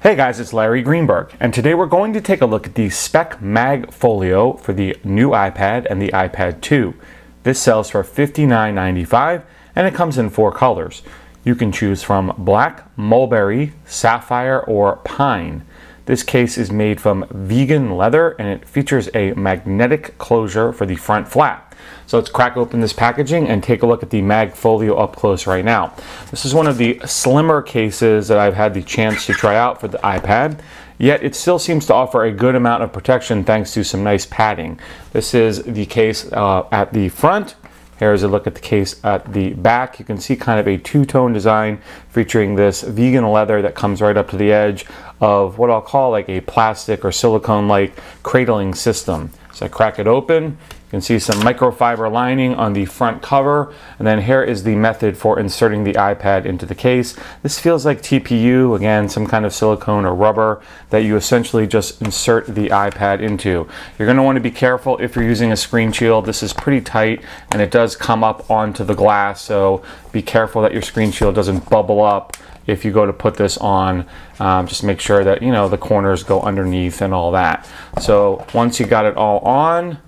Hey guys, it's Larry Greenberg, and today we're going to take a look at the Speck MagFolio for the new iPad and the iPad 2. This sells for $59.95 and it comes in 4 colors. You can choose from black, mulberry, sapphire, or pine. This case is made from vegan leather and it features a magnetic closure for the front flap. So let's crack open this packaging and take a look at the MagFolio up close right now. This is one of the slimmer cases that I've had the chance to try out for the iPad, yet it still seems to offer a good amount of protection thanks to some nice padding. This is the case at the front. Here's a look at the case at the back. You can see kind of a two-tone design featuring this vegan leather that comes right up to the edge of what I'll call like a plastic or silicone-like cradling system. So I crack it open. You can see some microfiber lining on the front cover, and then here is the method for inserting the iPad into the case. This feels like TPU, again, some kind of silicone or rubber that you essentially just insert the iPad into. You're going to want to be careful if you're using a screen shield. This is pretty tight and it does come up onto the glass, so be careful that your screen shield doesn't bubble up if you go to put this on. Just make sure that, you know, the corners go underneath and all that. So once you got it all on,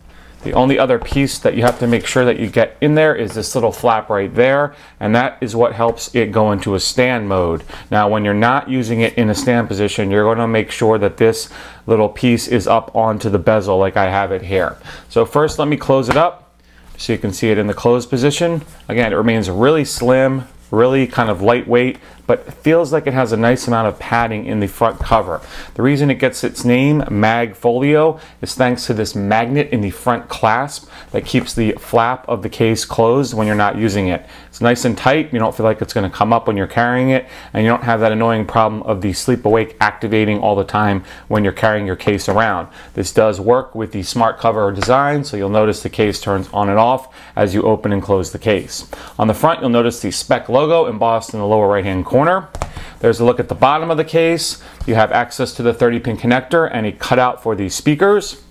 the only other piece that you have to make sure that you get in there is this little flap right there, and that is what helps it go into a stand mode. Now when you're not using it in a stand position, you're going to make sure that this little piece is up onto the bezel like I have it here. So first let me close it up so you can see it in the closed position. Again, it remains really slim, really kind of lightweight, but feels like it has a nice amount of padding in the front cover. The reason it gets its name, MagFolio, is thanks to this magnet in the front clasp that keeps the flap of the case closed when you're not using it. It's nice and tight. You don't feel like it's going to come up when you're carrying it, and you don't have that annoying problem of the sleep-awake activating all the time when you're carrying your case around. This does work with the smart cover design, so you'll notice the case turns on and off as you open and close the case. On the front, you'll notice the Speck logo embossed in the lower right-hand corner. There's a look at the bottom of the case. You have access to the 30-pin connector and a cutout for the speakers.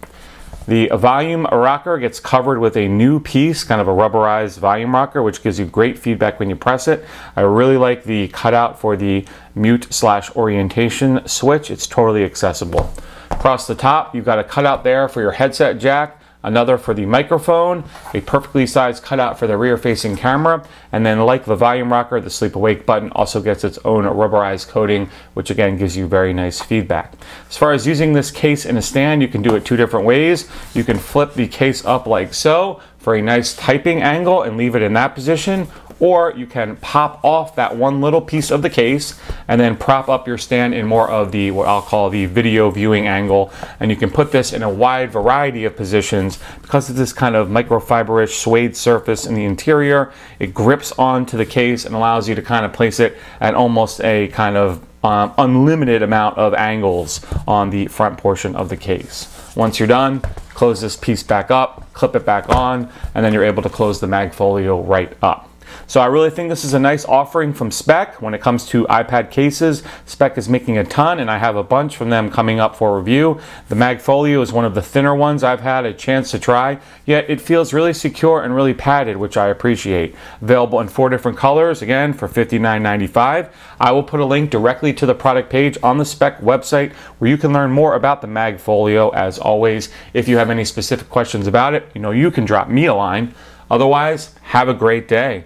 The volume rocker gets covered with a new piece, kind of a rubberized volume rocker, which gives you great feedback when you press it. I really like the cutout for the mute/orientation switch. It's totally accessible. Across the top, you've got a cutout there for your headset jack, another for the microphone, a perfectly sized cutout for the rear-facing camera, and then like the volume rocker, the sleep awake button also gets its own rubberized coating, which again gives you very nice feedback. As far as using this case in a stand, you can do it 2 different ways. You can flip the case up like so for a nice typing angle and leave it in that position, or you can pop off that one little piece of the case and then prop up your stand in more of the, what I'll call the video viewing angle, and you can put this in a wide variety of positions. Because of this kind of microfiberish suede surface in the interior, it grips onto the case and allows you to kind of place it at almost a kind of unlimited amount of angles on the front portion of the case. Once you're done, close this piece back up, clip it back on, and then you're able to close the MagFolio right up. So I really think this is a nice offering from Speck. When it comes to iPad cases, Speck is making a ton, and I have a bunch from them coming up for review. The MagFolio is one of the thinner ones I've had a chance to try, yet it feels really secure and really padded, which I appreciate. Available in 4 different colors, again, for $59.95. I will put a link directly to the product page on the Speck website where you can learn more about the MagFolio. As always, if you have any specific questions about it, you know you can drop me a line. Otherwise, have a great day.